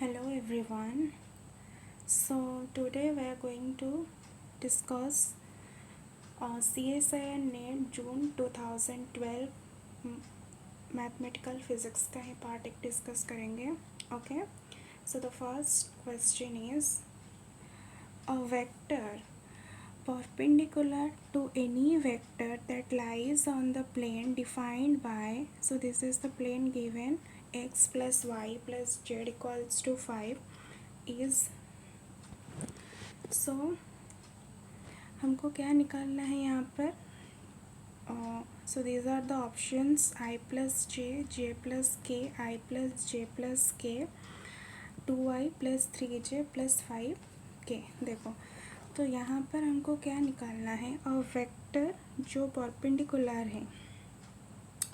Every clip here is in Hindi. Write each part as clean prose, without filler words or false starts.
Hello everyone. So today we are going to discuss CSI and NET June 2012 mathematical physics का ही पार्ट एक डिस्कस करेंगे. Okay, so the first question is a vector perpendicular to any vector that lies on the plane defined by, so this is the plane given, x plus y plus z equals to 5 is, so हमको क्या निकालना है यहाँ पर. So these are the options I plus J plus K, I plus J plus के, 2i plus 3j plus 5k. देखो तो यहाँ पर हमको क्या निकालना है, अ वेक्टर जो परपेंडिकुलर है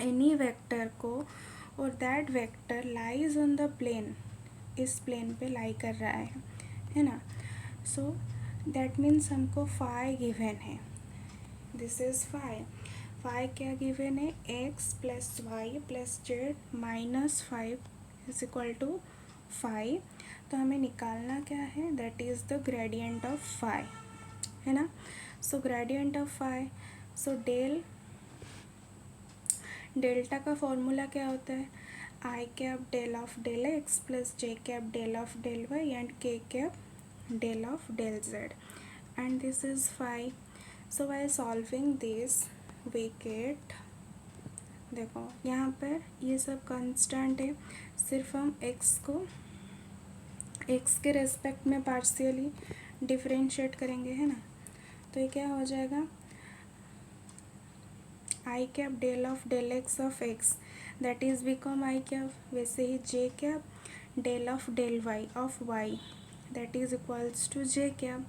एनी वेक्टर को और that vector lies on the plane, इस प्लेन पे लाई कर रहा है ना. सो दैट मीन्स हमको फाई गिवन है. दिस इज़ फाई क्या गिवन है, x plus y plus z minus 5 is equal to 5. तो हमें निकालना क्या है, that is the gradient of phi, है ना. So gradient of phi, so delta का फॉर्मूला क्या होता है, i cap del of del x plus j cap del of del y and k cap del of del z, and this is phi. So by solving this we get, देखो यहाँ पर ये सब कांस्टेंट है, सिर्फ हम एक्स को एक्स के रेस्पेक्ट में पार्शियली डिफरेंशिएट करेंगे, है ना. तो ये क्या हो जाएगा, i cap del of del x of x that is become i cap, वैसे ही j cap del of del y of y that is equals to j cap.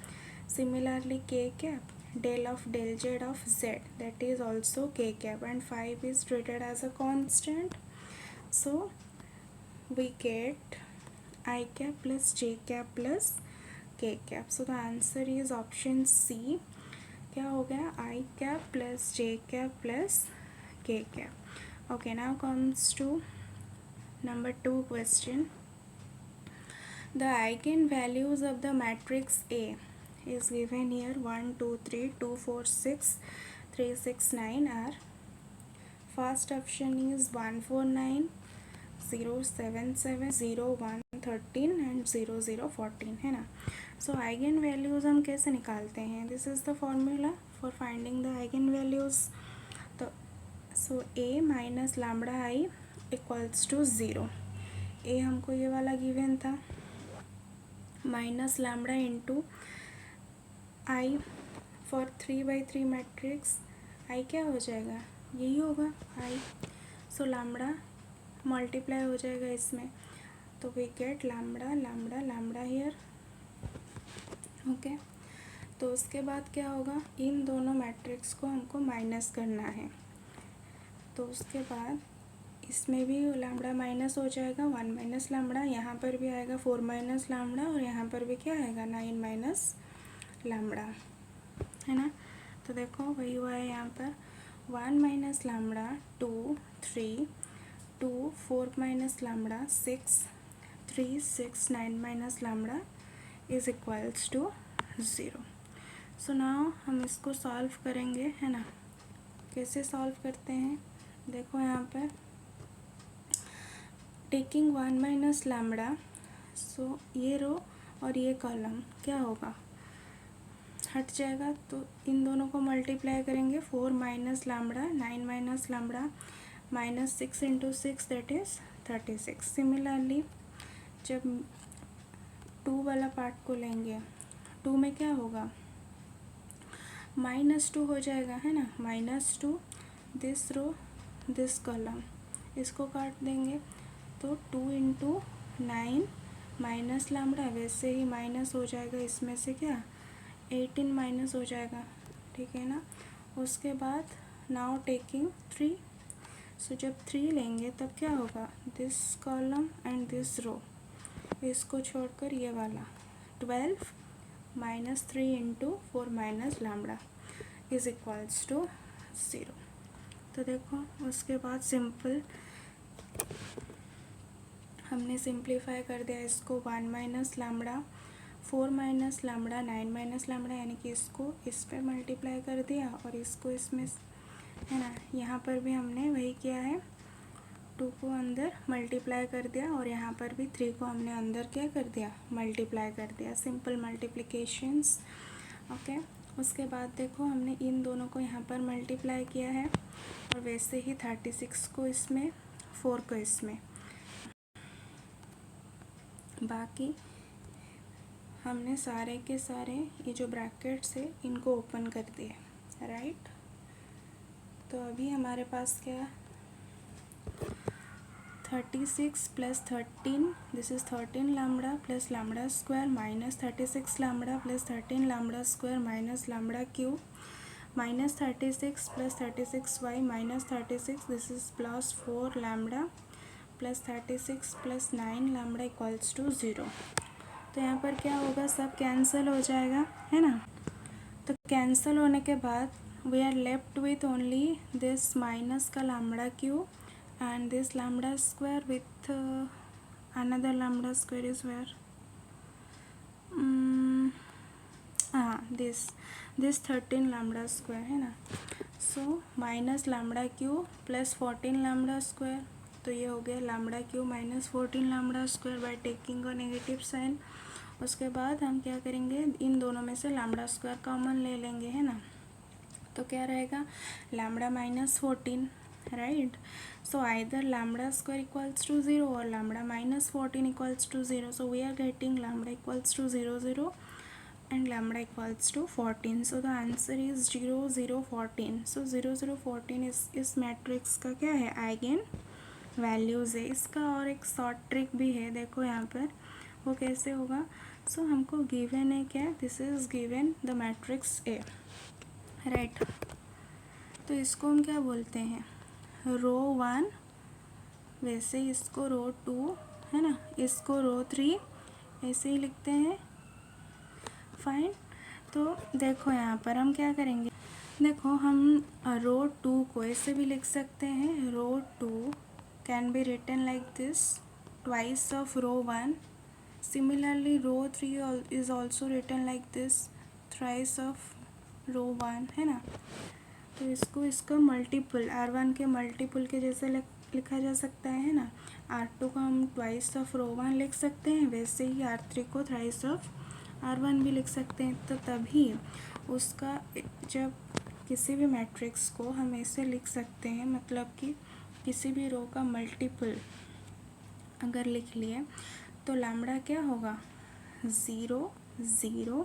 Similarly k cap del of del z of z that is also k cap, and 5 is treated as a constant. So we get I cap plus j cap plus k cap. So the answer is option C. क्या हो गया, I cap plus j cap plus k cap. Okay, now comes to number 2 question. The eigenvalues of the matrix A is given here, 1 2 3 2 4 6 3 6 9 are. First option is 1 4 9 0 7 7 0 1 13 and 0 0 14, है ना. सो आइगन वैल्यूज़ हम कैसे निकालते हैं, this is the formula for finding the eigen values. तो so A minus lambda I equals to 0. A हमको ये वाला गिवन था, minus lambda into I for 3/3 matrix, I क्या हो जाएगा, यही होगा आई. सो लैम्बडा मल्टीप्लाई हो जाएगा इसमें, तो we get lambda lambda lambda here. Okay, तो उसके बाद क्या होगा, इन दोनों मैट्रिक्स को हमको माइनस करना है. तो उसके बाद इसमें भी लैम्बडा माइनस हो जाएगा, 1 माइनस लैम्बडा, यहाँ पर भी आएगा 4 माइनस लैम्बडा, और यहाँ पर भी क्या आएगा 9 माइनस लैम्बडा, है ना. तो देखो वही हुआ है यहाँ पर, 1 minus lambda 2 3 2 4 minus lambda 6 3 6 9 minus lambda is equals to 0. So now हम इसको सॉल्व करेंगे, है ना. कैसे सॉल्व करते हैं, देखो यहाँ पर टेकिंग 1 माइनस लैम्बडा, सो ये रो और ये कॉलम क्या होगा, हट जाएगा. तो इन दोनों को मल्टीप्लाई करेंगे, 4 minus lambda 9 minus lambda minus 6 into 6 that is 36. Similarly जब 2 वाला पार्ट को लेंगे, 2 में क्या होगा, -2 हो जाएगा, है ना. -2 दिस रो दिस कॉलम, इसको काट देंगे, तो 2 इंटू 9 माइनस लैम्बडा, वैसे ही माइनस हो जाएगा इसमें से क्या 18 माइनस हो जाएगा, ठीक है ना. उसके बाद नाउ टेकिंग 3, सो जब 3 लेंगे तब क्या होगा, this column and this row, इसको छोड़कर ये वाला 12 minus 3 into 4 minus lambda is equals to 0. तो देखो उसके बाद सिंपल हमने सिंप्लीफाई कर दिया इसको 1 minus lambda 4 minus lambda 9 minus lambda, यानी कि इसको इस पर मल्टीप्लाई कर दिया और इसको इसमें, है ना। यहाँ पर भी हमने वही किया है, 2 को अंदर मल्टीप्लाई कर दिया और यहाँ पर भी 3 को हमने अंदर क्या कर दिया, मल्टीप्लाई कर दिया, सिंपल मल्टीप्लिकेशंस। ओके, उसके बाद देखो हमने इन दोनों को यहाँ पर मल्टीप्लाई किया है और वैसे ही 36 को इसमें, 4 को इसमें, बाकी हमने सारे के सारे ये जो ब्रैकेट्स है इनको ओपन कर दिए, राइट। तो अभी हमारे पास क्या, 36 plus 13, this is 13 lambda plus lambda square minus 36 lambda plus 13 lambda square minus lambda cube minus 36 plus 36y minus 36, this is plus 4 lambda plus 36 plus 9 lambda equals to 0। तो यहाँ पर क्या होगा, सब कैंसिल हो जाएगा, है ना। तो कैंसिल होने के बाद we are left with only this minus का lambda cube and this lambda square with another lambda square is where this 13 lambda square है ना। so minus lambda cube plus 14 lambda square, तो ये हो गया lambda cube minus 14 lambda square by taking a negative sign. उसके बाद हम क्या करेंगे, इन दोनों में से lambda square कॉमन ले लेंगे, है ना। तो क्या रहेगा, lambda minus 14, right. So either lambda square equals to 0 or lambda minus 14 equals to 0. So we are getting lambda equals to 0 0 and lambda equals to 14. So the answer is 0 0 14. So 0 0 14 इस मैट्रिक्स का क्या है, आइगन वैल्यूज़ है। इसका और एक शॉर्ट ट्रिक भी है, देखो यहाँ पर वो कैसे होगा। सो हमको गिवन है क्या, this is given the matrix A, right. तो इसको हम क्या बोलते हैं, रो 1, वैसे इसको रो 2, है ना, इसको रो 3, ऐसे ही लिखते हैं, फाइन। तो देखो यहाँ पर हम क्या करेंगे, देखो हम रो 2 को ऐसे भी लिख सकते हैं, row 2 can be written like this, twice of row 1। Similarly row 3 is also written like this, thrice of row 1, है ना। तो इसको इसका मल्टीपल R1 के मल्टीपल के जैसे लिखा जा सकता है ना। R2 को हम ट्वाइस ऑफ रो 1 लिख सकते हैं, वैसे ही R3 को थ्राइस ऑफ R1 भी लिख सकते हैं। तो तभी उसका, जब किसी भी मैट्रिक्स को हम ऐसे लिख सकते हैं, मतलब कि किसी भी रो का मल्टीपल अगर लिख लिए तो लैम्बडा क्या होगा, 0 0,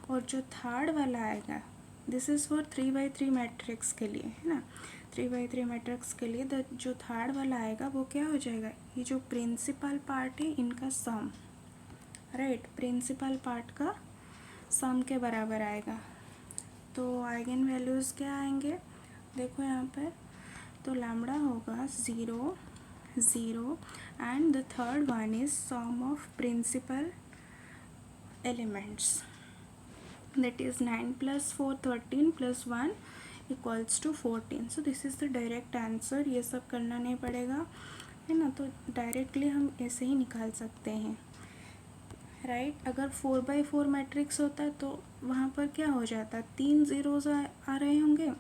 और जो थर्ड वाला आएगा, दिस इज़ फॉर 3/3 मैट्रिक्स के लिए, है ना। 3/3 मैट्रिक्स के लिए जो थर्ड वाला आएगा वो क्या हो जाएगा, ये जो प्रिंसिपल पार्ट है इनका सम, राइट, प्रिंसिपल पार्ट का सम के बराबर आएगा। तो आइगन वैल्यूज़ क्या आएंगे, देखो यहाँ पर, तो लैम्बडा होगा 0 0 and the third one is sum of principal elements, that is 9 plus 4 13 plus 1 equals to 14. so this is the direct answer, ये सब करना नहीं पड़ेगा, है ना। तो डायरेक्टली हम ऐसे ही निकाल सकते हैं, राइट। अगर 4/4 मैट्रिक्स होता तो वहाँ पर क्या हो जाता, 3 ज़ीरोज़ आ रहे होंगे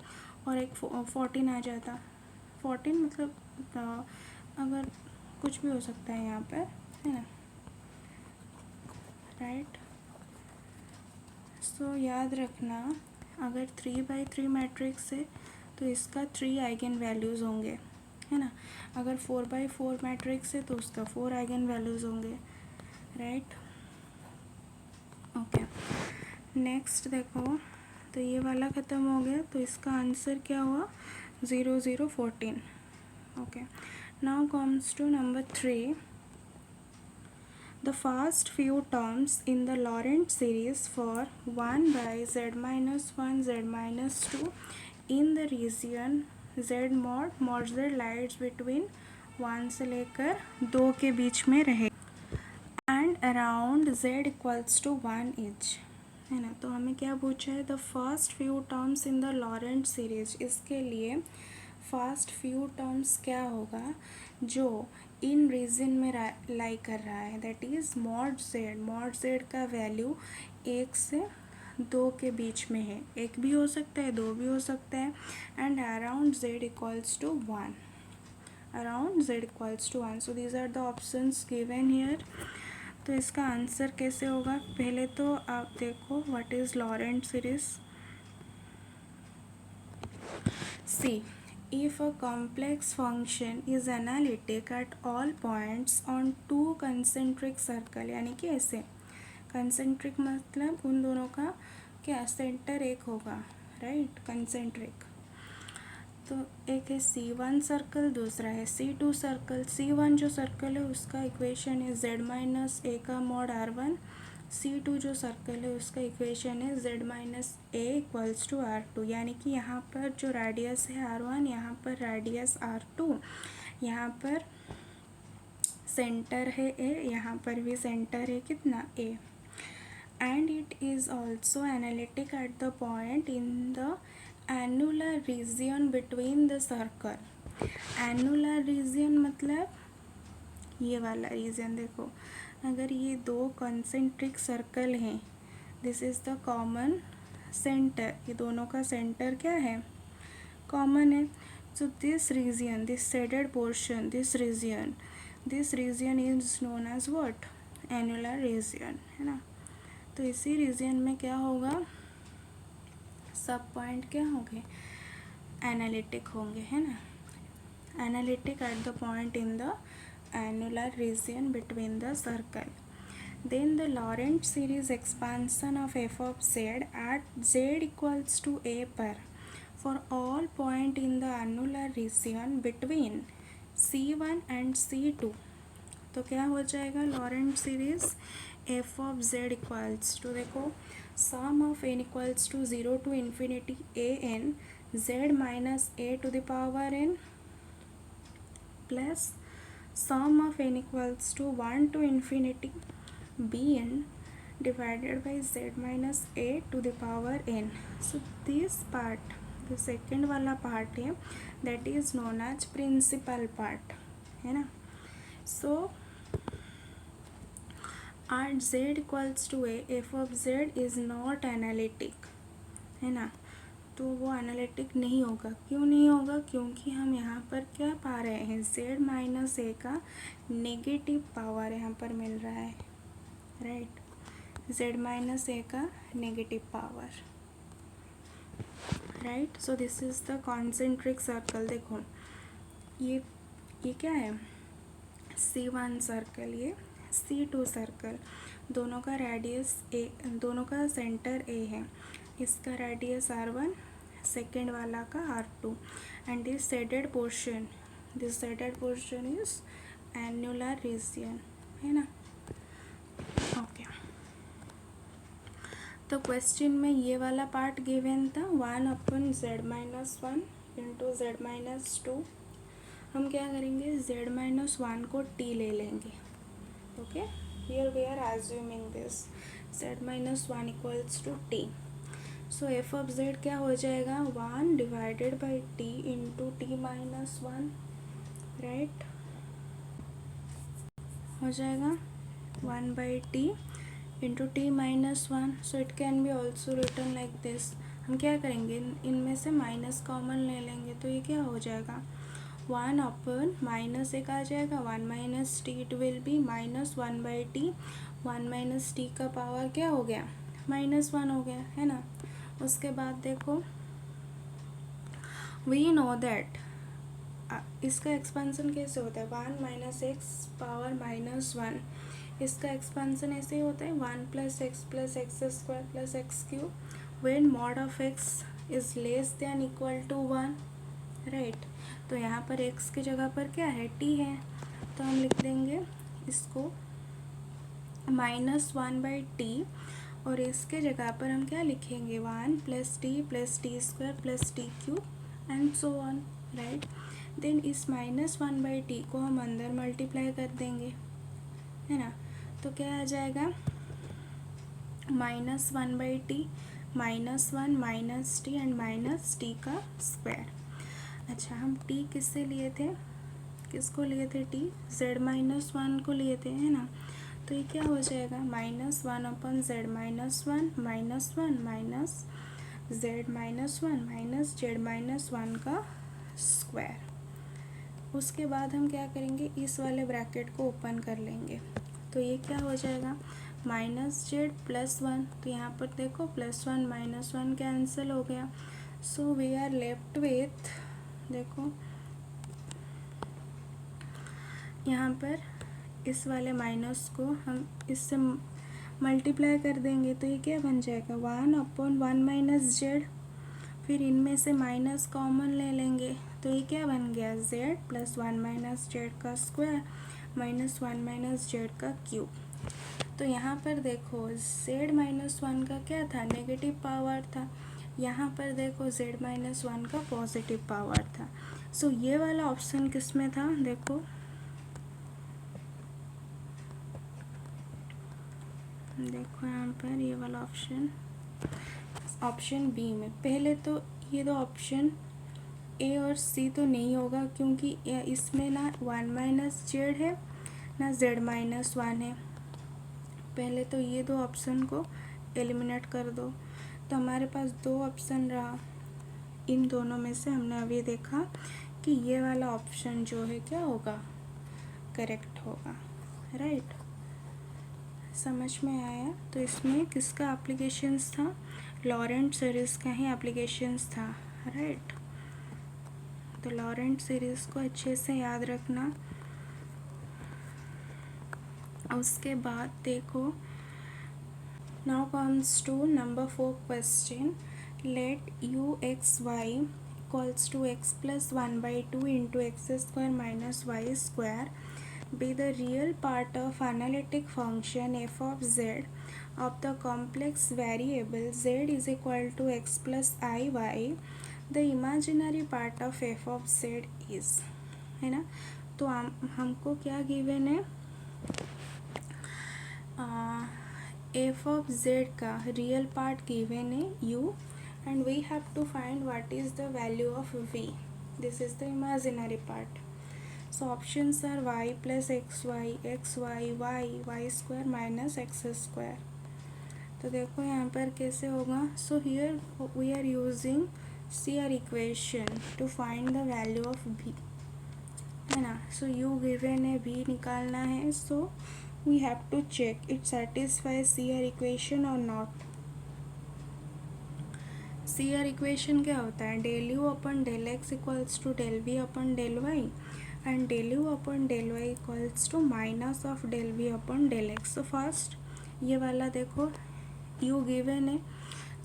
और एक 14 आ जाता। 14 मतलब अगर कुछ भी हो सकता है यहाँ पर, है ना, राइट। सो याद रखना, अगर 3/3 मैट्रिक्स है तो इसका 3 आइगन वैल्यूज़ होंगे, है ना। अगर 4/4 मैट्रिक्स है तो उसका 4 आइगन वैल्यूज़ होंगे, राइट। ओके, नेक्स्ट देखो, तो ये वाला ख़त्म हो गया, तो इसका आंसर क्या हुआ, 0 0 14। Okay, now comes to number 3, the first few terms in the Laurent series for 1 by z minus 1 z minus 2 in the region z mod z lies between 1 से लेकर 2 के बीच में रहे and around z equals to 1 each, है ना। तो हमें क्या पूछा है, the first few terms in the Laurent series, इसके लिए फर्स्ट फ्यू टर्म्स क्या होगा जो इन रीजन में लाई कर रहा है, that is mod Z. Mod Z का वैल्यू 1 से 2 के बीच में है, 1 भी हो सकता है, 2 भी हो सकता है, and around Z equals to 1, around Z equals to 1। So these are the options given here. तो इसका आंसर कैसे होगा, पहले तो आप देखो what is Laurent series. See, if a complex function is analytic at all points on two concentric circle, यानी कि ऐसे concentric मतलब उन दोनों का क्या सेंटर एक होगा, राइट, concentric। तो एक है C1 सर्कल, दूसरा है C2 सर्कल। C1 जो सर्कल है उसका इक्वेशन है z माइनस ए का मॉड R1। C2 जो सर्कल है उसका इक्वेशन है z minus A equals to R2। यानी कि यहाँ पर जो रेडियस है R1, यहाँ पर रेडियस R2, यहाँ पर सेंटर है A, यहाँ पर भी सेंटर है कितना A, and it is also analytic at the point in the annular region between the circle. Annular region मतलब ये वाला रीजन, देखो अगर ये दो कॉन्सेंट्रिक सर्कल हैं, this is the common centre, ये दोनों का सेंटर क्या है, कॉमन है। So this region, this shaded portion, this region is known as what, annular region, है ना। तो इसी रीजन में क्या होगा, सब पॉइंट क्या होंगे, एनालिटिक होंगे, है ना। Analytic at the point in the annular region between the circle. Then the Laurent series expansion of f of z at z equals to a पर for all point in the annular region between C1 and C2। तो क्या हो जाएगा Laurent series f of z equals to, देखो sum of n equals to 0 to infinity a n z minus a to the power n plus sum of n equals to 1 to infinity bn divided by z minus a to the power n। so this part, the second वाला part है, that is known as principal part, है ना। so at z equals to a, f of z is not analytic, है ना। तो वो एनालिटिक नहीं होगा, क्यों नहीं होगा, क्योंकि हम यहाँ पर क्या पा रहे हैं, z माइनस ए का नेगेटिव पावर यहाँ पर मिल रहा है, राइट, z माइनस ए का negative power, right. So this is the concentric circle. देखो ये क्या है, C1 सर्कल, ये C2 सर्कल, दोनों का रेडियस ए, दोनों का सेंटर ए है, इसका रेडियस R1, सेकेंड वाला का R2, and this shaded portion, this shaded portion is annular region, है ना। ओके, तो क्वेश्चन में ये वाला पार्ट गिवन था 1 अपन z minus 1 into Z minus 2। हम क्या करेंगे, z माइनस 1 को t ले लेंगे, okay, here we are assuming this z minus 1 equals to t। So f of z क्या हो जाएगा, 1 divided by t into t minus 1, right, हो जाएगा 1 by T into T minus 1। So it can be also written like this. हम क्या करेंगे, इनमें से माइनस कॉमन ले लेंगे, तो ये क्या हो जाएगा, 1 अपन माइनस एक आ जाएगा, 1 minus T, it will B minus 1 by T, 1 minus T का पावर क्या हो गया, माइनस 1 हो गया, है ना। उसके बाद देखो वी नो दैट इसका एक्सपेंसन कैसे होता है, 1 माइनस एक्स पावर माइनस 1, इसका एक्सपेंसन ऐसे ही होता है 1 plus X square plus X cube when mod of X is less than equal to 1, right. तो यहाँ पर एक्स की जगह पर क्या है, टी है, तो हम लिख देंगे इसको माइनस 1 बाई टी, और इसके जगह पर हम क्या लिखेंगे, 1 plus T square plus T cube and so on, right. Then इस माइनस 1 बाई टी को हम अंदर मल्टीप्लाई कर देंगे, है ना। तो क्या आ जाएगा, minus 1 by T, minus 1 minus T and minus T का स्क्वायर। अच्छा, हम टी किससे लिए थे, किसको लिए थे, टी z-1 को लिए थे, है ना। तो ये क्या हो जाएगा, -1 अपन z-1 -1 minus z-1 minus z-1 का स्क्वायर। उसके बाद हम क्या करेंगे, इस वाले ब्रैकेट को ओपन कर लेंगे। तो ये क्या हो जाएगा, -z+1। तो यहाँ पर देखो +1 -1 कैंसिल हो गया। So we are left with, देखो यहाँ पर इस वाले माइनस को हम इससे मल्टीप्लाई कर देंगे। तो ये क्या बन जाएगा, 1/1 - z। फिर इनमें से माइनस कॉमन ले लेंगे। तो ये क्या बन गया, z + 1 - z का स्क्वायर -1 - z का क्यूब। तो यहाँ पर देखो z-1 का क्या था, नेगेटिव पावर था। यहाँ पर देखो z-1 का पॉजिटिव पावर था। सो ये वाला ऑप्शन किस में था, देखो यहाँ पर ये वाला ऑप्शन बी में। पहले तो ये दो ऑप्शन ए और सी तो नहीं होगा, क्योंकि इसमें ना 1 - z है ना z-1 है। पहले तो ये दो ऑप्शन को एलिमिनेट कर दो। तो हमारे पास दो ऑप्शन रहा, इन दोनों में से हमने अभी देखा कि ये वाला ऑप्शन जो है क्या होगा, करेक्ट होगा, राइट। समझ में आया। तो इसमें किसका एप्लीकेशंस था, लॉरेंट सीरीज़ का ही एप्लीकेशंस था, राइट। तो लॉरेंट सीरीज़ को अच्छे से याद रखना। उसके बाद देखो, now comes to number 4 question. Let u(x,y) equals to x + 1/2 × x² - y² be the real part of analytic function f of z of the complex variable z is equal to x plus iy. The imaginary part of f of z is, है ना। तो हमको क्या गिवन है, f of z का रियल पार्ट गिवन है u, and we have to find what is the value of v. This is the imaginary part. So options are y plus xy, xy, y² minus x²। तो देखो यहाँ पर कैसे होगा। So here we are using CR equation to find the value of v, है ना। So u given है, v निकालना है। So we have to check it satisfies CR equation or not. CR equation क्या होता है, del u/del x equals to del v/del y and del u/del y equals to minus of del v/del x. So first ये वाला देखो u given है,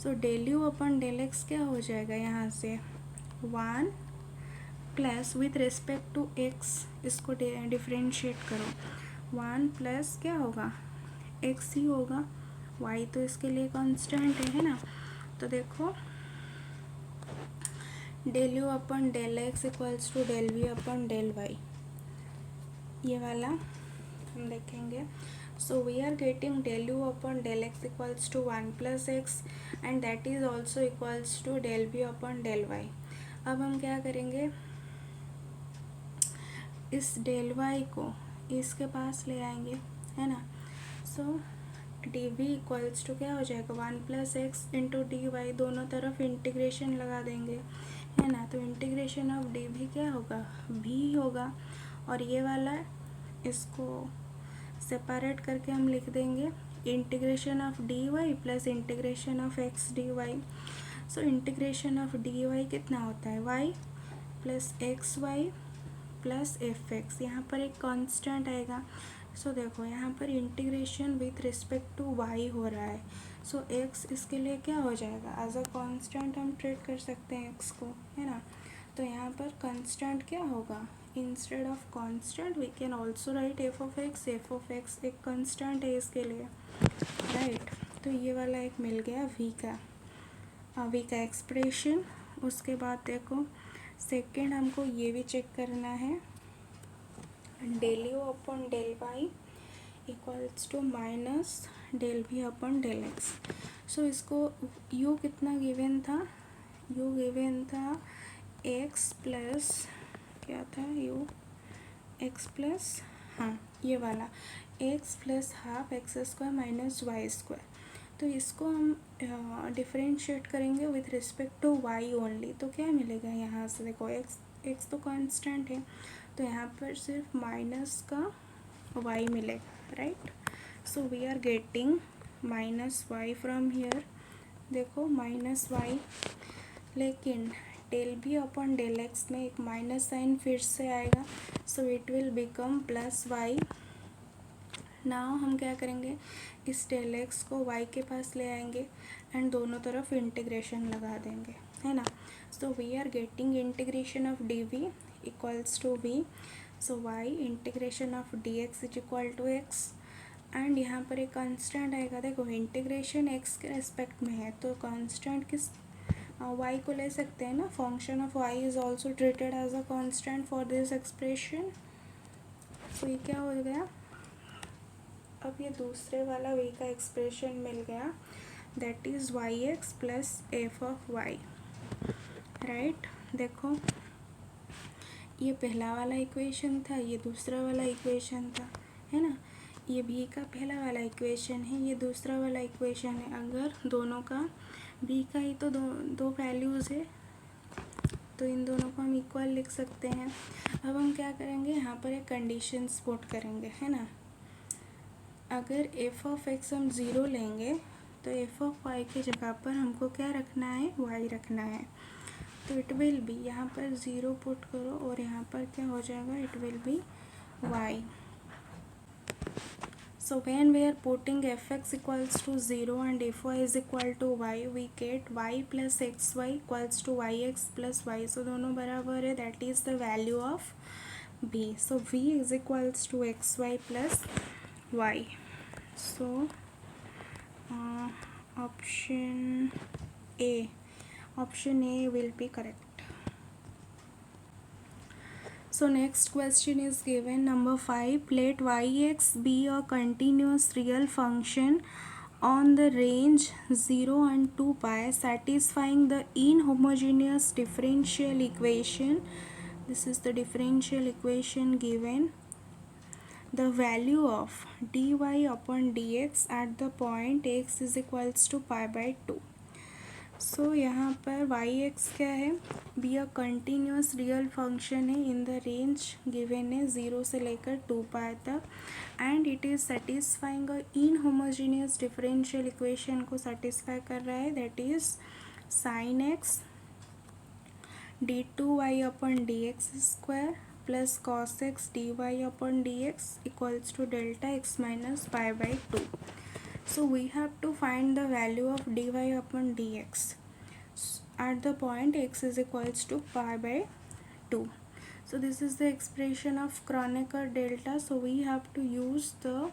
so del u/del x क्या हो जाएगा, यहाँ से 1 plus with respect to x, इसको डिफ्रेंशिएट करो, 1 प्लस क्या होगा, x ही होगा, y तो इसके लिए कांस्टेंट है ना। तो देखो del u/del x equals to del v/del y, ये वाला हम देखेंगे। So we are getting del u/del x equals to 1 + x and that is also equals to del v/del y। अब हम क्या करेंगे, इस del y को इसके पास ले आएंगे, है ना। सो dv इक्वल्स टू क्या हो जाएगा, 1 + x × dy, दोनों तरफ इंटीग्रेशन लगा देंगे, है ना। तो इंटीग्रेशन ऑफ dv क्या होगा, v होगा। और ये वाला इसको सेपरेट करके हम लिख देंगे integration of dy plus integration of x dy। So integration of dy कितना होता है, y plus xy plus fx, यहाँ पर एक कांस्टेंट आएगा। सो देखो यहाँ पर integration with respect to y हो रहा है। सो x इसके लिए क्या हो जाएगा, एज अ कांस्टेंट हम ट्रीट कर सकते हैं x को, है ना। तो यहाँ पर कांस्टेंट क्या होगा, instead of constant we can also write f of x एक कांस्टेंट है इसके लिए, राइट। तो ये वाला एक मिल गया v का एक्सप्रेशन। उसके बाद देखो सेकेंड हमको ये भी चेक करना है, del u/del y equals to minus del v/del x। So इसको u कितना गिवन था, u गिवन था एक्स प्लस क्या था यू एक्स प्लस, हाँ ये वाला X plus half X square minus Y square. तो इसको हम डिफरेंशिएट करेंगे with respect to Y only. तो क्या मिलेगा यहाँ से, देखो एक्स तो कांस्टेंट है, तो यहाँ पर सिर्फ माइनस का वाई मिलेगा, right. So we are getting minus y from here, देखो माइनस वाई, लेकिन del b upon del x में एक माइनस साइन फिर से आएगा, so it will become plus y. Now हम क्या करेंगे, इस डेल एक्स को वाई के पास ले आएंगे एंड दोनों तरफ इंटीग्रेशन लगा देंगे, है ना। So we are getting integration of d v equals to v, so y integration of d x is equal to x, and यहाँ पर एक कांस्टेंट आएगा, देखो इंटीग्रेशन एक्स के रेस्पेक्ट में है तो कांस्टेंट किस वाई को ले सकते हैं ना, function of y is also treated as a constant for this expression. So ये क्या हो गया, अब ये दूसरे वाला वी का एक्सप्रेशन मिल गया, that is y x plus f of y, right. देखो ये पहला वाला इक्वेशन था, ये दूसरा वाला इक्वेशन था, है ना। ये भी का पहला वाला इक्वेशन है, ये दूसरा वाला इक्वेशन है। अगर दोनों का बी का ही तो दो वैल्यूज़ है, तो इन दोनों को हम इक्वल लिख सकते हैं। अब हम क्या करेंगे, यहाँ पर एक कंडीशन पुट करेंगे, है ना। अगर एफ ऑफ एक्स हम ज़ीरो लेंगे तो एफ ऑफ वाई की जगह पर हमको क्या रखना है, वाई रखना है। तो इट विल बी, यहाँ पर ज़ीरो पुट करो और यहाँ पर क्या हो जाएगा, it will be y. So when we are putting f x equals to zero and f y is equal to y, we get y plus x y equals to y x plus y. So दोनों बराबर है, that is the value of b. So v is equals to x y plus y. So option A will be correct. So next question is given, number 5, let yx be a continuous real function on the range 0 and 2 pi satisfying the inhomogeneous differential equation. This is the differential equation given. The value of dy upon dx at the point x is equals to pi by 2. सो यहाँ पर वाई एक्स क्या है, be a continuous real function है इन द रेंज गिवन है 0 से लेकर 2 पाई तक, and it is satisfying a inhomogeneous differential equation को सेटिस्फाई कर रहा है, that is sine x d two y upon d x square plus cos x d y upon d x equals to delta x minus pi by 2. So we have to find the value of dy upon dx at the point x is equals to pi by 2. So this is the expression of Kronecker delta. So we have to use the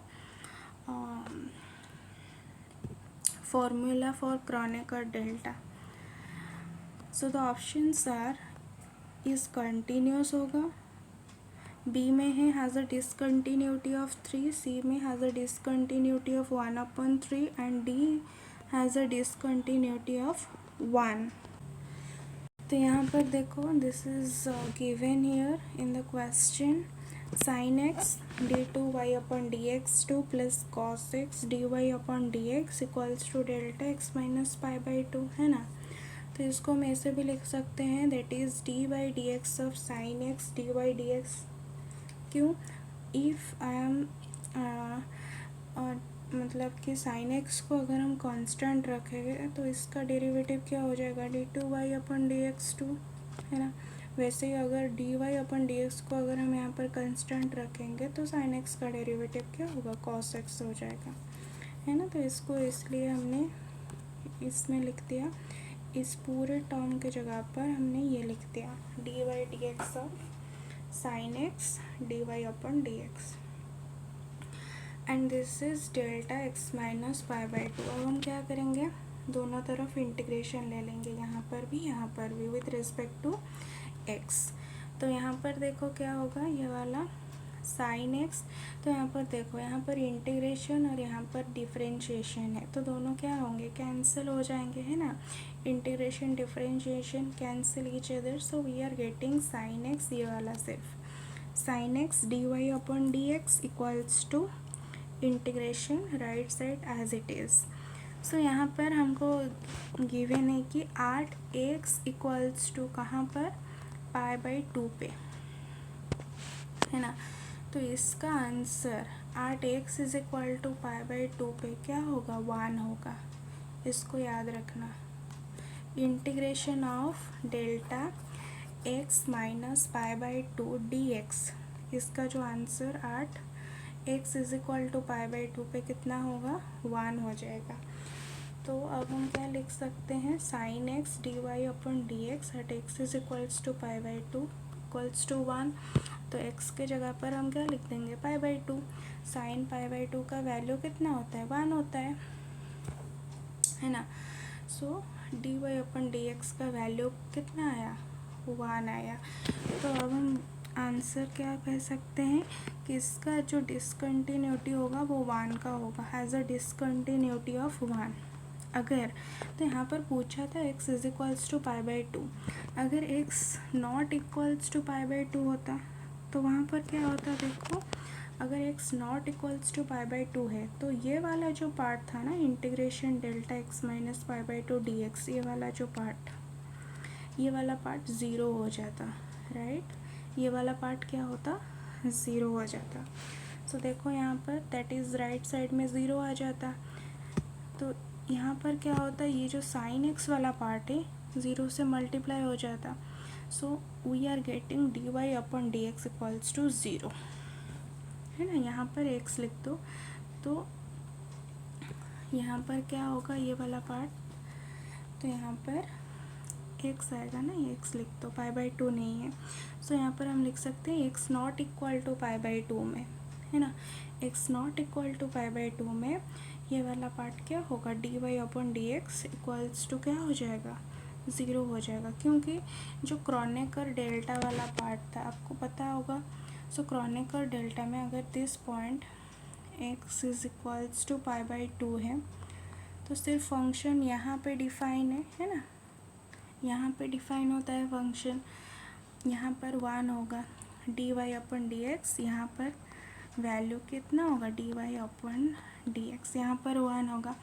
formula for Kronecker delta. So the options are, is continuous होगा, बी में है has a discontinuity of 3, c में has a discontinuity of 1/3 and d has a discontinuity of 1. तो यहाँ पर देखो, this is given here in the question, sine x d two y upon d x two plus cos x d y upon d x equals to delta x minus pi by 2, है ना। तो इसको हम ऐसे भी लिख सकते हैं, that is d by d x of sine x d y d x. क्यों, इफ़ आई एम मतलब कि साइन एक्स को अगर हम कांस्टेंट रखेंगे तो इसका डेरिवेटिव क्या हो जाएगा, d two y upon d x two, है ना। वैसे ही अगर d y upon d x को अगर हम यहाँ पर कांस्टेंट रखेंगे तो साइन एक्स का डेरिवेटिव क्या होगा, कॉस एक्स हो जाएगा, है ना। तो इसको इसलिए हमने इसमें लिख दिया, इस पूरे टर्म के जगह पर हमने ये लिख दिया, d y d x of sine x d y upon d x, and this is delta x minus pi by 2. अब हम क्या करेंगे, दोनों तरफ इंटीग्रेशन ले लेंगे, यहाँ पर भी विथ रिस्पेक्ट टू एक्स। तो यहाँ पर देखो क्या होगा, ये वाला साइन एक्स, तो यहाँ पर देखो, यहाँ पर इंटीग्रेशन और यहाँ पर डिफरेंशिएशन है, तो दोनों क्या होंगे, कैंसिल हो जाएंगे, है ना। Integration differentiation cancel each other, so we are getting sine x, ये वाला सिर्फ sine x d y upon d x equals to integration right side as it is. So यहाँ पर हमको गिवन है कि 8x इक्वल्स टू कहाँ पर, π/2 पे, है ना। तो इसका answer 8x is equal to π/2 पे क्या होगा, 1 होगा। इसको याद रखना। Integration of delta x minus π/2 dx, इसका जो answer 8x is equal to π/2 पे कितना होगा, 1 हो जाएगा। तो अब हम क्या लिख सकते हैं, sine x d y upon d x at x is equals to π/2 equals to 1। तो x के जगह पर हम क्या लिख देंगे, π/2। साइन π/2 का वैल्यू कितना होता है, 1 होता है ना। So d y upon d x का वैल्यू कितना आया, 1 आया। तो अब हम आंसर क्या कह सकते हैं कि इसका जो डिसकंटिन्यूटी होगा वो 1 का होगा, हैज़ अ डिसकंटिन्यूटी ऑफ 1। अगर, तो यहाँ पर पूछा था x इज इक्वल्स टू π/2, अगर x नॉट इक्वल्स टू π/2 होता तो वहाँ पर क्या होता, देखो, अगर x नॉट इक्वल्स टू π/2 है तो ये वाला जो पार्ट था ना, integration delta x minus π/2 dx, ये वाला जो पार्ट, ये वाला पार्ट ज़ीरो हो जाता, राइट। ये वाला पार्ट क्या होता, ज़ीरो हो जाता। सो देखो यहाँ पर दैट इज़ राइट साइड में ज़ीरो आ जाता। तो यहाँ पर क्या होता है, ये जो साइन एक्स वाला पार्ट है ज़ीरो से मल्टीप्लाई हो जाता। So we are getting d y upon d x equals to zero, है ना। यहाँ पर एक्स लिख दो, तो यहाँ पर क्या होगा, ये वाला पार्ट, तो यहाँ पर एक्स आएगा ना, ये एक्स लिख दो, π/2 नहीं है। सो यहाँ पर हम लिख सकते हैं एक्स नॉट इक्वल टू π/2 में, है ना। एक्स नॉट इक्वल टू π/2 में ये वाला पार्ट क्या होगा, d y upon d x equals to क्या हो जाएगा, ज़ीरो हो जाएगा, क्योंकि जो क्रॉनेकर डेल्टा वाला पार्ट था आपको पता होगा। सो क्रॉनेकर डेल्टा में अगर this point x is equals to π/2 है तो सिर्फ फंक्शन यहाँ पे डिफाइन है ना, यहाँ पे डिफाइन होता है फंक्शन, यहाँ पर 1 होगा, d y upon d x, यहाँ पर वैल्यू कितना होगा, d y upon d x, यहाँ पर 1 होगा।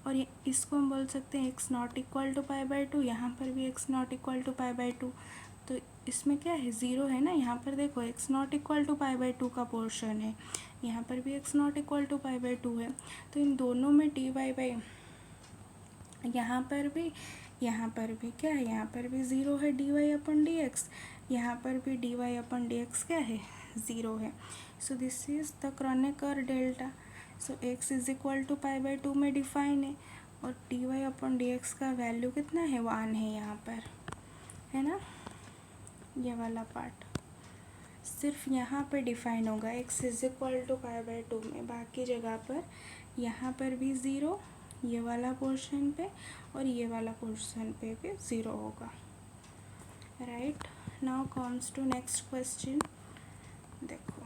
और ये इसको हम बोल सकते हैं एक्स नॉट इक्वल टू π/2, यहाँ पर भी एक्स नॉट इक्वल टू π/2, तो इसमें क्या है, ज़ीरो है ना। यहाँ पर देखो एक्स नॉट इक्वल टू π/2 का पोर्शन है, यहाँ पर भी एक्स नॉट इक्वल टू π/2 है। तो इन दोनों में डी वाई बाई, यहाँ पर भी क्या है, यहाँ पर भी ज़ीरो है, d y upon d x, यहाँ पर भी d y upon d x क्या है, ज़ीरो है। So this is the Kronecker delta. So x is equal to π/2 में डिफाइन है, और d y upon d x का वैल्यू कितना है, 1 है यहाँ पर, है ना। ये वाला पार्ट सिर्फ यहाँ पर डिफाइन होगा, x इज इक्वल टू π/2 में, बाकी जगह पर यहाँ पर भी ज़ीरो, ये वाला पोर्शन पे और ये वाला पोर्शन पे भी ज़ीरो होगा, right. Now comes to next question. देखो,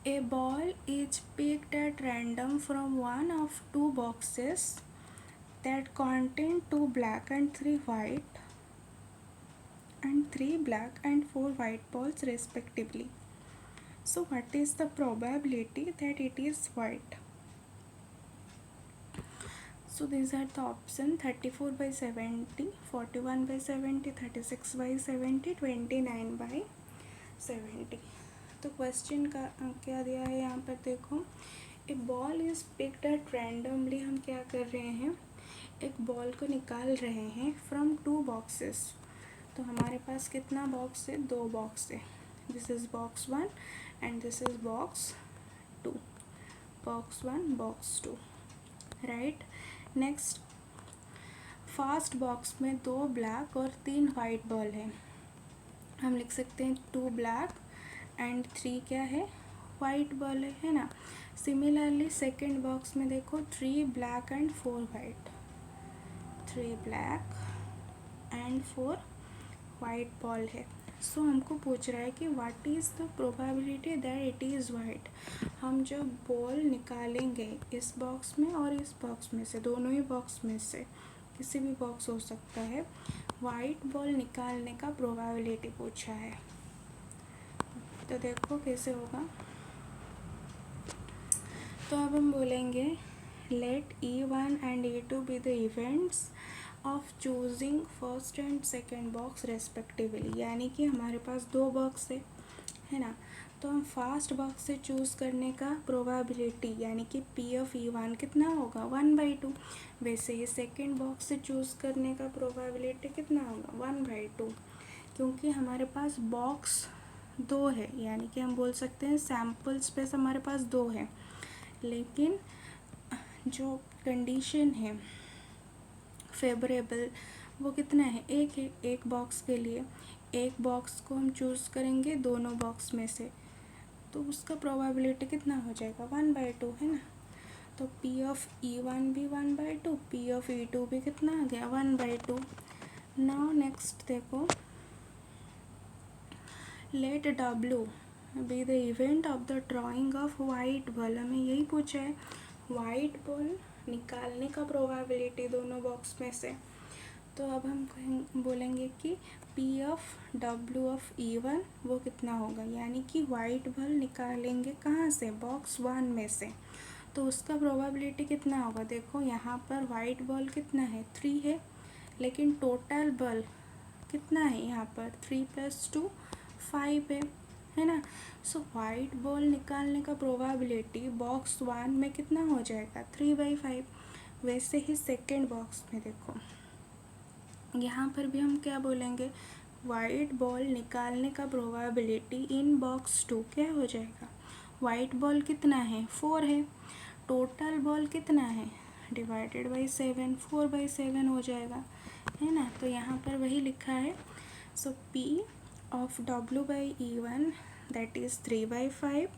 a ball is picked at random from one of two boxes that contain 2 black and 3 white and 3 black and 4 white balls respectively. So what is the probability that it is white? So these are the option 34/70, 41/70, 36/70, 29/70। तो क्वेश्चन का क्या दिया है यहाँ पर, देखो, a ball is picked at randomly, हम क्या कर रहे हैं, एक बॉल को निकाल रहे हैं फ्रॉम 2 बॉक्सेस। तो हमारे पास कितना बॉक्स है, 2 बॉक्स है, this is box 1 and this is box 2, box 1 box 2, right. Next, first box में 2 ब्लैक और 3 वाइट बॉल है, हम लिख सकते हैं 2 ब्लैक एंड 3 क्या है, वाइट बॉल है ना। सिमिलरली सेकेंड बॉक्स में देखो 3 black and 4 white, 3 black and 4 white ball है। सो हमको पूछ रहा है कि what is the probability that it is white. हम जब बॉल निकालेंगे इस बॉक्स में और इस बॉक्स में से, दोनों ही बॉक्स में से किसी भी बॉक्स हो सकता है, वाइट बॉल निकालने का प्रोबेबिलिटी पूछा है। तो देखो कैसे होगा। तो अब हम बोलेंगे let E1 and E2 be the events of choosing first and second box respectively. यानी कि हमारे पास दो बॉक्स है ना, तो हम फर्स्ट बॉक्स से चूज़ करने का प्रोबेबिलिटी यानी कि P ऑफ E1 कितना होगा 1/2। वैसे ही सेकेंड बॉक्स से चूज़ करने का प्रोबेबिलिटी कितना होगा 1/2, क्योंकि हमारे पास बॉक्स दो है, यानी कि हम बोल सकते हैं सैम्पल स्पेस हमारे पास दो है, लेकिन जो कंडीशन है फेवरेबल वो कितना है, एक है। एक बॉक्स के लिए एक बॉक्स को हम चूज़ करेंगे दोनों बॉक्स में से, तो उसका प्रोबेबिलिटी कितना हो जाएगा 1/2 है ना। तो P ऑफ E1 भी 1/2, P ऑफ E2 भी कितना आ गया 1/2। नाउ नेक्स्ट देखो, let W be the event of the drawing of white ball. हमें यही पूछा है, वाइट बॉल निकालने का प्रोबेबिलिटी दोनों बॉक्स में से। तो अब हम बोलेंगे कि P of W of E1 वो कितना होगा, यानी कि वाइट बॉल निकालेंगे कहाँ से, बॉक्स 1 में से, तो उसका प्रोबेबिलिटी कितना होगा। देखो यहाँ पर वाइट बॉल कितना है 3 है, लेकिन टोटल बॉल कितना है यहाँ पर 3 + 2 5 है ना। सो वाइट बॉल निकालने का प्रोबेबिलिटी बॉक्स 1 में कितना हो जाएगा 3/5। वैसे ही सेकेंड बॉक्स में देखो, यहाँ पर भी हम क्या बोलेंगे, वाइट बॉल निकालने का प्रोबेबिलिटी इन बॉक्स 2 क्या हो जाएगा, वाइट बॉल कितना है 4 है, टोटल बॉल कितना है डिवाइडेड बाई 7 4/7 हो जाएगा है ना। तो यहाँ पर वही लिखा है। सो P of W by E1 that is 3/5,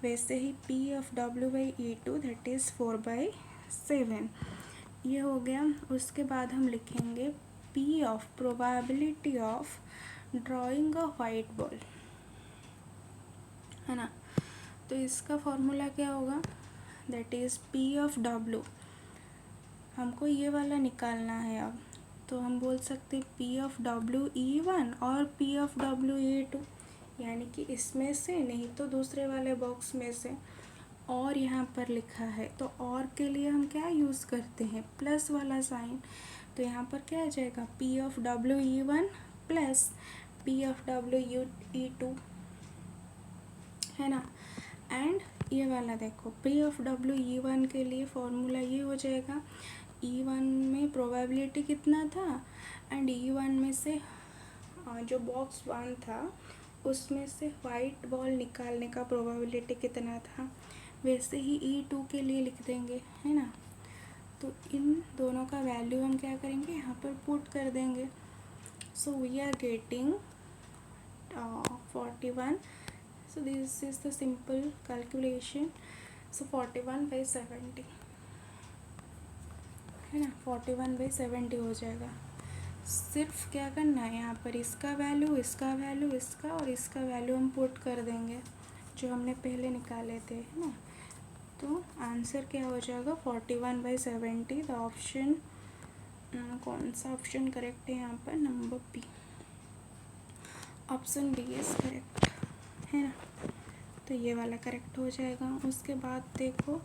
वैसे ही P of W by E2 that is 4/7। ये हो गया। उसके बाद हम लिखेंगे P of probability of drawing a white ball है ना। तो इसका फॉर्मूला क्या होगा, that is P of W, हमको ये वाला निकालना है। अब तो हम बोल सकते P ऑफ W E1 और P ऑफ W E2, यानी कि इसमें से नहीं तो दूसरे वाले बॉक्स में से। और यहाँ पर लिखा है तो और के लिए हम क्या यूज़ करते हैं, प्लस वाला साइन। तो यहाँ पर क्या आ जाएगा P of W E1 plus P of W E2 है ना। एंड ये वाला देखो P ऑफ W E1 के लिए फॉर्मूला ये हो जाएगा, E1 में प्रोबेबिलिटी कितना था एंड E1 में से जो बॉक्स 1 था उसमें से वाइट बॉल निकालने का प्रोबेबिलिटी कितना था, वैसे ही E2 के लिए लिख देंगे है ना। तो इन दोनों का वैल्यू हम क्या करेंगे, यहाँ पर पुट कर देंगे। So we are getting 41। So this is the simple calculation. So 41/70 है ना, 41/70 हो जाएगा। सिर्फ क्या करना है, यहाँ पर इसका वैल्यू इसका वैल्यू इसका और इसका वैल्यू हम पुट कर देंगे जो हमने पहले निकाले थे है ना। तो आंसर क्या हो जाएगा 41/70। द ऑप्शन कौन सा ऑप्शन करेक्ट है यहाँ पर, number b, option b is correct है ना। तो ये वाला करेक्ट हो जाएगा। उसके बाद देखो,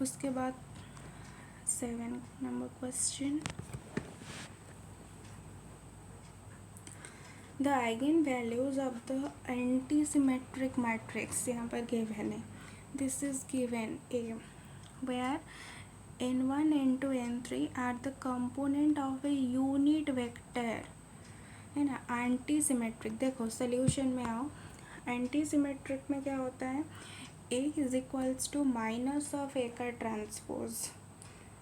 उसके बाद 7 number question, the eigen values of the anti symmetric matrix यहाँ पर गिवन है। This is given a where n1 n2 n3 are the component of a unit vector है ना। एंटी सिमेट्रिक देखो सोल्यूशन में आओ, एंटी सिमेट्रिक में क्या होता है, A is equals to minus of A का ट्रांसपोज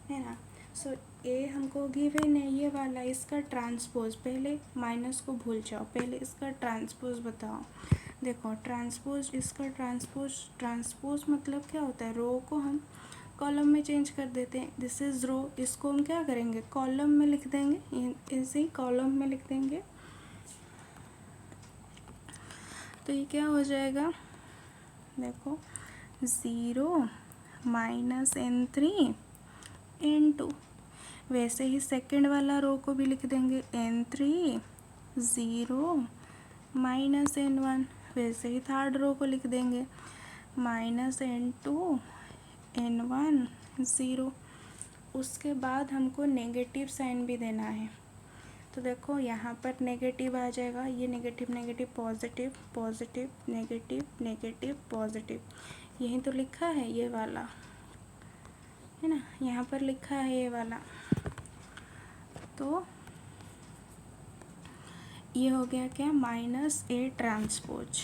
है ना। सो A हमको गिवन है ये वाला, इसका ट्रांसपोज, पहले माइनस को भूल जाओ, पहले इसका ट्रांसपोज बताओ। देखो ट्रांसपोज, इसका ट्रांसपोज मतलब क्या होता है, रो को हम कॉलम में चेंज कर देते हैं। दिस इज़ रो, इसको हम क्या करेंगे कॉलम में लिख देंगे, इसे कॉलम में लिख देंगे। तो ये क्या हो जाएगा, देखो 0 माइनस n3 n2। वैसे ही सेकंड वाला रो को भी लिख देंगे n3 0 माइनस n1। वैसे ही थर्ड रो को लिख देंगे माइनस n2 n1 0। उसके बाद हमको नेगेटिव साइन भी देना है। तो देखो यहाँ पर नेगेटिव आ जाएगा, ये negative negative positive, positive negative negative positive, यही तो लिखा है ये वाला, है ना, यहाँ पर लिखा है ये वाला। तो ये हो गया क्या, माइनस ए ट्रांसपोज।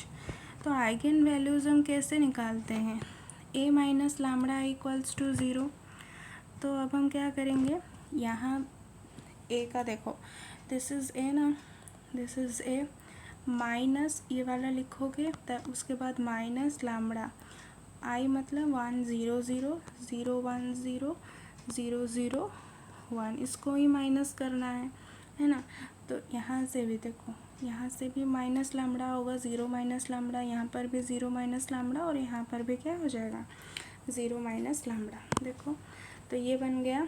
तो आइगन वैल्यूज़ हम कैसे निकालते हैं, ए माइनस लैम्बडा इक्वल्स टू 0। तो अब हम क्या करेंगे, यहाँ ए का देखो, दिस इज़ ए ना, दिस इज़ ए, माइनस ये वाला लिखोगे तब उसके बाद माइनस लैम्बडा, आई मतलब 1 0 0 0 1 0 0 0 1, इसको ही माइनस करना है ना। तो यहाँ से भी देखो, यहाँ से भी माइनस लैम्बडा होगा, 0 माइनस लैम्बडा, यहाँ पर भी 0 माइनस लैम्बडा, और यहाँ पर भी क्या हो जाएगा 0 माइनस लैम्बडा। देखो तो ये बन गया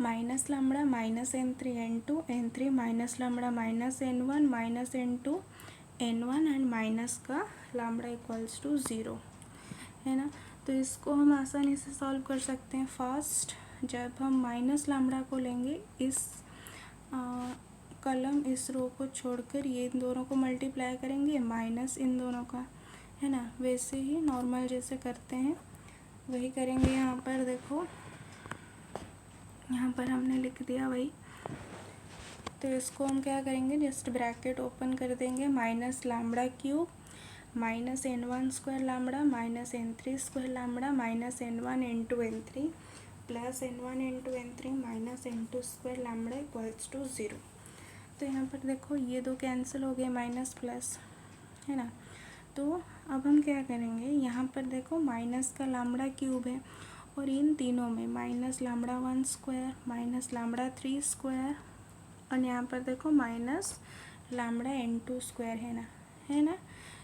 minus lambda minus n3 n2 n3 minus lambda minus n1 minus n2 n1 and minus का लैम्बडा इक्वल्स टू 0, है ना। तो इसको हम आसानी से सॉल्व कर सकते हैं। फर्स्ट जब हम माइनस लैम्बडा को लेंगे, इस कलम इस रो को छोड़कर ये इन दोनों को मल्टीप्लाई करेंगे माइनस इन दोनों का, है ना। वैसे ही नॉर्मल जैसे करते हैं वही करेंगे। यहाँ पर देखो, यहाँ पर हमने लिख दिया वही। तो इसको हम क्या करेंगे, जस्ट ब्रैकेट ओपन कर देंगे, minus lambda cube minus n1 square lambda minus n3 square lambda minus n1 n2 n3 plus n1 n2 n3 minus n2 square lambda equals to 0। तो यहाँ पर देखो ये दो कैंसिल हो गए, माइनस प्लस, है ना। तो अब हम क्या करेंगे, यहाँ पर देखो माइनस का लैम्बडा क्यूब है, और इन तीनों में minus lambda 1 square minus lambda 3 square, और यहाँ पर देखो माइनस लैम्बडा n2 स्क्वायर, है ना।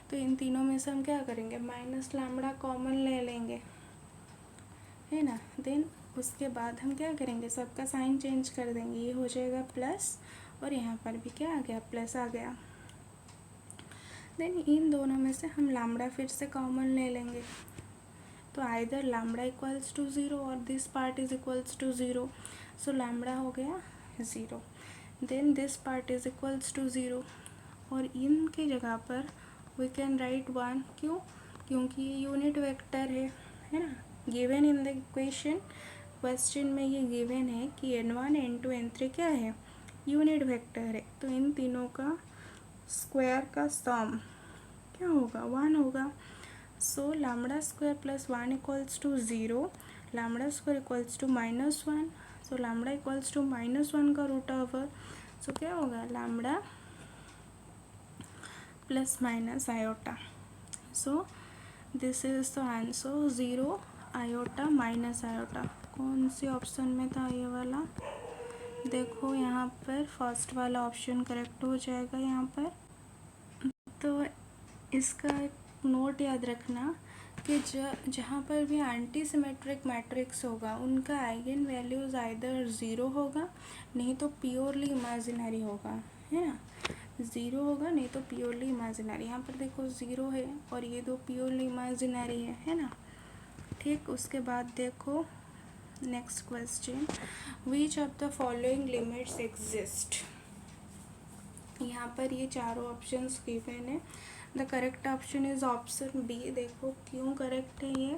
तो इन तीनों में से हम क्या करेंगे, माइनस लैम्बडा कॉमन ले लेंगे, है ना। देन उसके बाद हम क्या करेंगे, सबका साइन चेंज कर देंगे, ये हो जाएगा प्लस, और यहाँ पर भी क्या आ गया, प्लस आ गया। देन इन दोनों में से हम लैम्बडा फिर से कॉमन ले लेंगे, तो आइदर लैम्बडा इक्वल्स टू 0 और this part is equals to 0, so lambda हो गया 0। Then this part is equals to 0, और इनकी जगह पर वी कैन राइट 1, क्यों, क्योंकि ये यूनिट वेक्टर है ना। Given in the equation, question में ये गिवन है कि n1 n2 n3 क्या है, यूनिट वेक्टर है। तो इन तीनों का स्क्वायर का सम क्या होगा, 1 होगा। So lambda square plus 1 equals to 0, lambda square equals to -1, so lambda equals to -1 का रूट ओवर, सो क्या होगा, lambda plus minus iota. So this is the answer, 0 iota minus iota. कौन सी ऑप्शन में था ये वाला, देखो यहाँ पर फर्स्ट वाला ऑप्शन करेक्ट हो जाएगा यहाँ पर। तो इसका एक नोट याद रखना कि जहाँ पर भी एंटी सिमेट्रिक मैट्रिक्स होगा उनका आइगन वैल्यूज़ आइदर 0 होगा, नहीं तो प्योरली इमेजिनरी होगा, है ना। 0 होगा नहीं तो प्योरली इमेजिनरी। यहाँ पर देखो 0 है और ये दो प्योरली इमेजिनरी है ना। ठीक, उसके बाद देखो next question, which of the following limits exist. यहाँ पर ये चारों ऑप्शंस गिवन है। The correct option is option b. देखो क्यों करेक्ट है ये,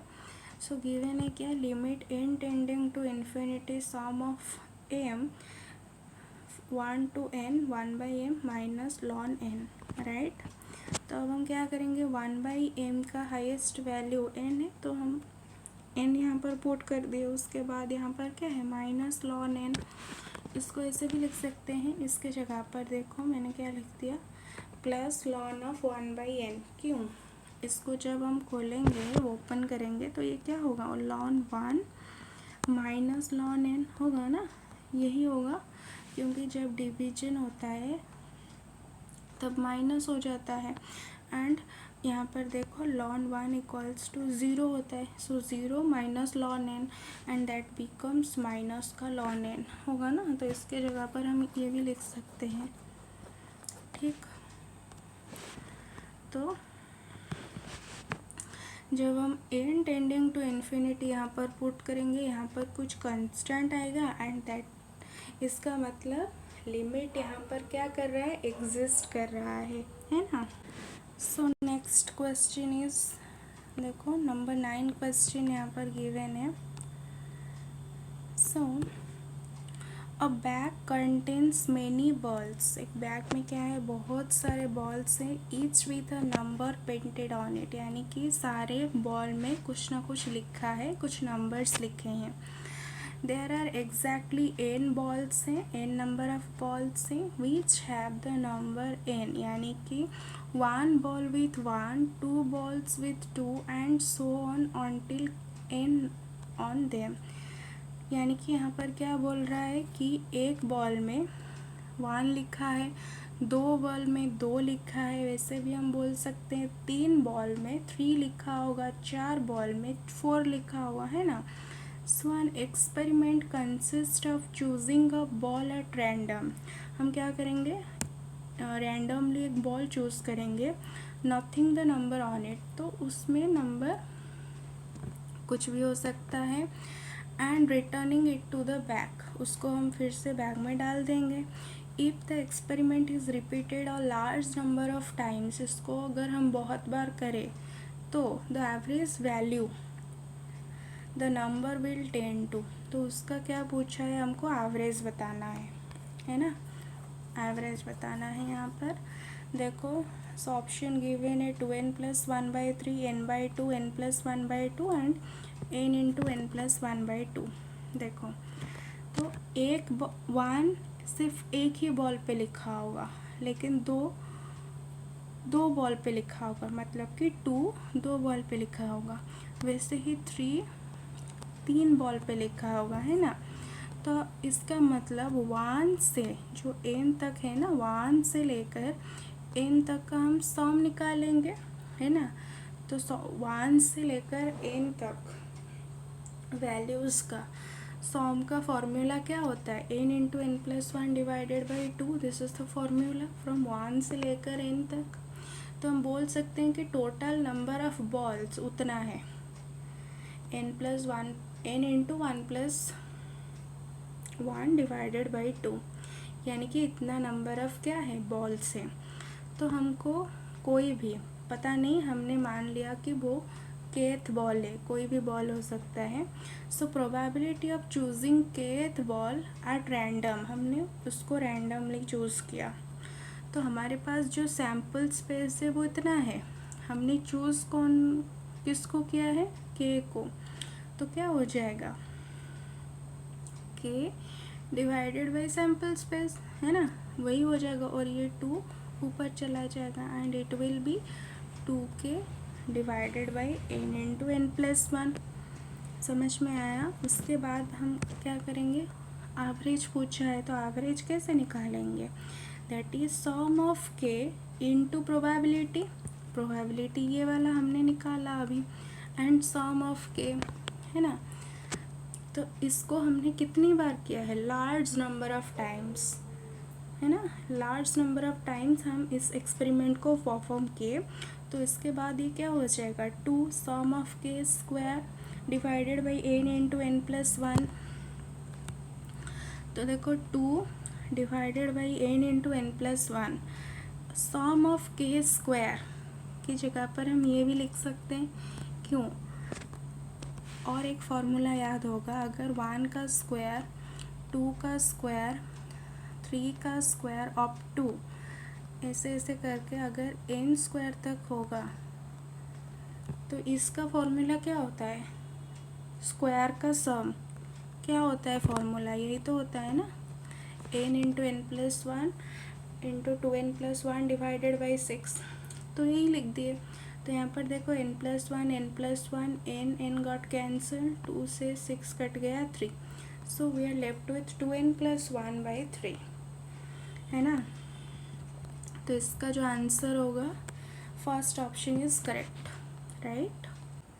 सो गिवन है क्या, limit n tending to infinity sum of m 1 to n 1/m minus ln n, right. तो अब हम क्या करेंगे, 1/m का हाईएस्ट वैल्यू n है, तो हम n यहाँ पर पुट कर दिए। उसके बाद यहाँ पर क्या है, माइनस ln n। इसको ऐसे भी लिख सकते हैं, इसके जगह पर देखो मैंने क्या लिख दिया, प्लस ln ऑफ 1/n। क्यों, इसको जब हम खोलेंगे ओपन करेंगे तो ये क्या होगा, ln 1 माइनस ln n होगा ना, यही होगा। क्योंकि जब डिवीजन होता है तब माइनस हो जाता है। एंड यहाँ पर देखो ln 1 इक्वल्स टू 0 होता है, सो 0 minus ln n and that becomes minus का ln n होगा ना। तो इसके जगह पर हम ये भी लिख सकते हैं, ठीक। तो जब हम n टेंडिंग टू इन्फिनिटी यहाँ पर पुट करेंगे, यहाँ पर कुछ कंस्टेंट आएगा एंड दैट, इसका मतलब लिमिट यहाँ पर क्या कर रहा है, एग्जिस्ट कर रहा है ना। सो नेक्स्ट क्वेश्चन इज, देखो नंबर 9 क्वेश्चन यहाँ पर गिवन है। So a bag contains many balls, एक बैग में क्या है, बहुत सारे बॉल्स हैं, each with a number painted on it, यानी कि सारे बॉल में कुछ ना कुछ लिखा है, कुछ नंबर्स लिखे हैं। There are exactly n balls हैं, n नंबर ऑफ बॉल्स हैं, which have the number n, यानी कि 1 ball with 1, 2 balls with 2 and so on until n on them. यानी कि यहाँ पर क्या बोल रहा है कि एक बॉल में 1 लिखा है, 2 बॉल में 2 लिखा है, वैसे भी हम बोल सकते हैं 3 बॉल में 3 लिखा होगा, 4 बॉल में 4 लिखा हुआ है ना। So an experiment consist of choosing a ball at random, हम क्या करेंगे, रैंडमली एक बॉल चूज़ करेंगे, nothing the number on it, तो उसमें नंबर कुछ भी हो सकता है, and returning it to the bag, उसको हम फिर से बैग में डाल देंगे। If the experiment is repeated और लार्ज नंबर ऑफ टाइम्स, इसको अगर हम बहुत बार करें तो the average value the number will tend to, तो उसका क्या पूछा है, हमको एवरेज बताना है ना, एवरेज बताना है। यहाँ पर देखो सो ऑप्शन गिवन है 2n + 1/3, n/2, n + 1/2 and n × n + 1/2। देखो तो एक 1 सिर्फ एक ही बॉल पे लिखा होगा, लेकिन दो बॉल पे लिखा होगा, मतलब कि 2 2 बॉल पे लिखा होगा, वैसे ही 3 बॉल पे लिखा होगा, है ना। तो इसका मतलब 1 से जो n तक है ना, 1 से लेकर n तक का हम सम निकालेंगे, है ना। तो 1 से लेकर n तक वैल्यूज़ का सम का फॉर्मूला क्या होता है, n × n + 1 divided by 2, this is the formula from 1 से लेकर n तक। तो हम बोल सकते हैं कि टोटल नंबर ऑफ बॉल्स उतना है, n + 1, n × 1 + 1 डिवाइडेड बाई 2, यानी कि इतना नंबर ऑफ क्या है, बॉल्स है। तो हमको कोई भी पता नहीं, हमने मान लिया कि वो kth बॉल है, कोई भी बॉल हो सकता है। So probability of choosing kth ball at random, हमने उसको रैंडमली चूज़ किया, तो हमारे पास जो सैम्पल स्पेस है वो इतना है, हमने चूज़ किसको किया है, k को, तो क्या हो जाएगा, k divided by sample space, है ना, वही हो जाएगा, और ये 2 ऊपर चला जाएगा and it will B 2k divided by n × n + 1। समझ में आया। उसके बाद हम क्या करेंगे, एवरेज पूछा है तो एवरेज कैसे निकालेंगे, that is sum of k into probability, probability ये वाला हमने निकाला अभी, एंड सम ऑफ k, है ना। तो इसको हमने कितनी बार किया है, लार्ज नंबर ऑफ टाइम्स, है ना, लार्ज नंबर ऑफ टाइम्स हम इस एक्सपेरिमेंट को परफॉर्म किए। तो इसके बाद ये क्या हो जाएगा, 2 sum of k square divided by n × n + 1। तो देखो 2 divided by n × n + 1, sum of k square की जगह पर हम ये भी लिख सकते हैं, क्यों, और एक फार्मूला याद होगा, अगर 1 का स्क्वायर, 2 का स्क्वायर, 3 का स्क्वायर अप टू ऐसे ऐसे करके अगर n स्क्वायर तक होगा, तो इसका फॉर्मूला क्या होता है, स्क्वायर का सम क्या होता है, फॉर्मूला यही तो होता है ना, n × n + 1 × 2n + 1 divided by 6, तो यही लिख दिए। तो यहाँ पर देखो n + 1 n + 1 n got cancel, 2 से 6 कट गया 3, so we are left with 2n + 1/3, है ना। तो इसका जो आंसर होगा first option is correct, right.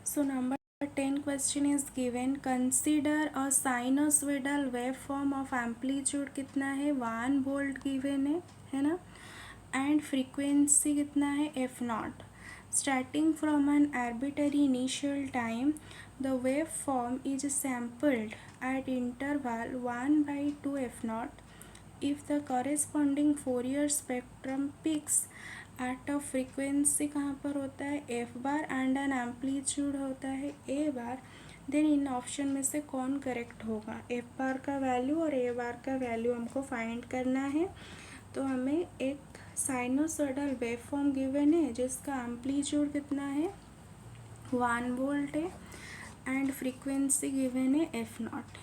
So number 10 question is given, consider a sinusoidal wave form of amplitude कितना है 1 वोल्ट गिवन है ना, एंड फ्रीक्वेंसी कितना है F not, starting from N arbitrary initial time the wave form is sampled eight interval 1/2 F not if the corresponding Fourier spectrum peaks at a frequency कहाँ पर होता है f bar and n amplitude होता है ए बार, देन इन ऑप्शन में से कौन करेक्ट होगा, एफ बार का वैल्यू और ए बार का वैल्यू हमको फाइंड करना है। तो हमें एक साइनोसॉइडल वेव फॉर्म गिवन है जिसका एम्पलीट्यूड कितना है 1 वोल्ट है एंड फ्रीक्वेंसी गिवन है एफ नॉट।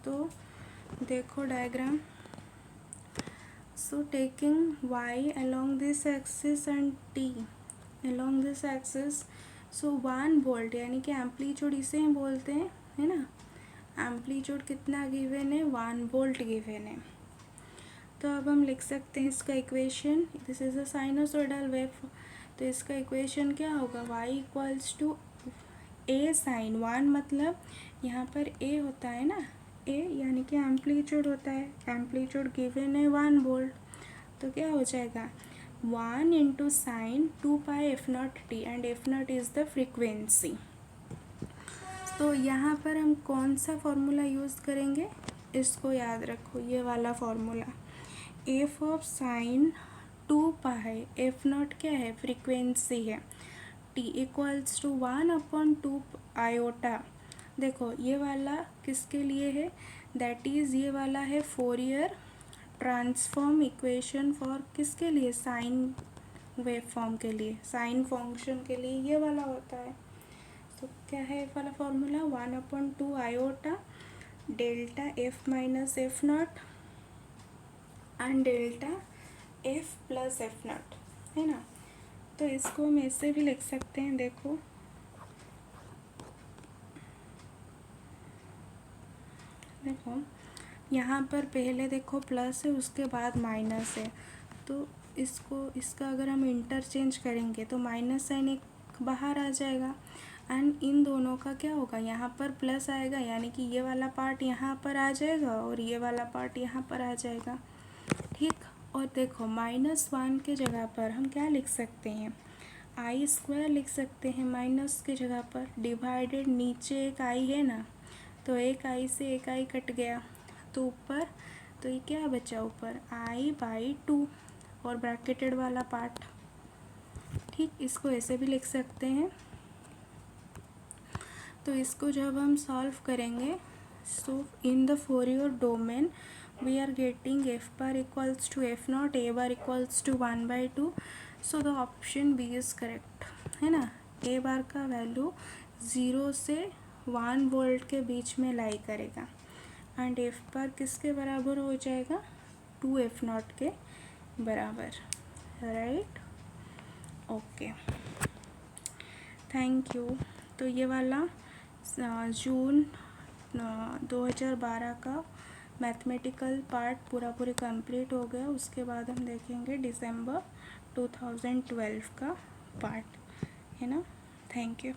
तो देखो diagram, so taking y along this axis and t along this axis, so 1 volt यानी कि एम्पलीट्यूड इसे ही बोलते हैं, है ना, एम्पलीट्यूड कितना गिवन है 1 वोल्ट गिवन है। तो अब हम लिख सकते हैं इसका equation, this is a sinusoidal wave, तो इसका इक्वेशन क्या होगा y equals to a sine 1, मतलब यहाँ पर ए होता है ना, ए यानी कि एम्पलीट्यूड होता है, एम्पलीट्यूड गिवन है 1 वोल्ट, तो क्या हो जाएगा 1 into sine 2 F not T and F not is the frequency. तो यहाँ पर हम कौन सा फॉर्मूला यूज़ करेंगे, इसको याद रखो, ये वाला formula, F of sine 2 F not क्या है फ्रीक्वेंसी है, टी इक्वल्स टू 1/2 आयोटा। देखो ये वाला किसके लिए है, दैट इज़ ये वाला है फोरियर ट्रांसफॉर्म इक्वेशन फॉर किसके लिए, साइन वेव फॉर्म के लिए, साइन फंक्शन के लिए ये वाला होता है। तो क्या है ये वाला formula 1/2 iota delta F minus F not and delta F plus F not, है ना। तो इसको हम ऐसे भी लिख सकते हैं, देखो देखो यहाँ पर पहले देखो प्लस है उसके बाद माइनस है, तो इसका अगर हम इंटरचेंज करेंगे तो माइनस साइन एक बाहर आ जाएगा एंड इन दोनों का क्या होगा, यहाँ पर प्लस आएगा यानी कि ये वाला पार्ट यहाँ पर आ जाएगा और ये वाला पार्ट यहाँ पर आ जाएगा, ठीक। और देखो -1 के जगह पर हम क्या लिख सकते हैं, i² लिख सकते हैं माइनस के जगह पर, डिवाइडेड नीचे एक i है ना, तो एक i से एक i कट गया, तो ऊपर, तो ये क्या बचा ऊपर i/2 और ब्रैकेटेड वाला पार्ट, ठीक। इसको ऐसे भी लिख सकते हैं। तो इसको जब हम सॉल्व करेंगे, so in the Fourier domain we are getting f bar equals to f not, a bar equals to 1/2, so the option b is correct, है ना। ए बार का वैल्यू 0 से 1 वोल्ट के बीच में लाई करेगा एंड एफ बार किसके बराबर हो जाएगा 2 एफ नॉट के बराबर, राइट, ओके, थैंक यू। तो ये वाला जून 2012 का मैथमेटिकल पार्ट पूरी कंप्लीट हो गया, उसके बाद हम देखेंगे दिसंबर 2012 का पार्ट, है ना। Thank you.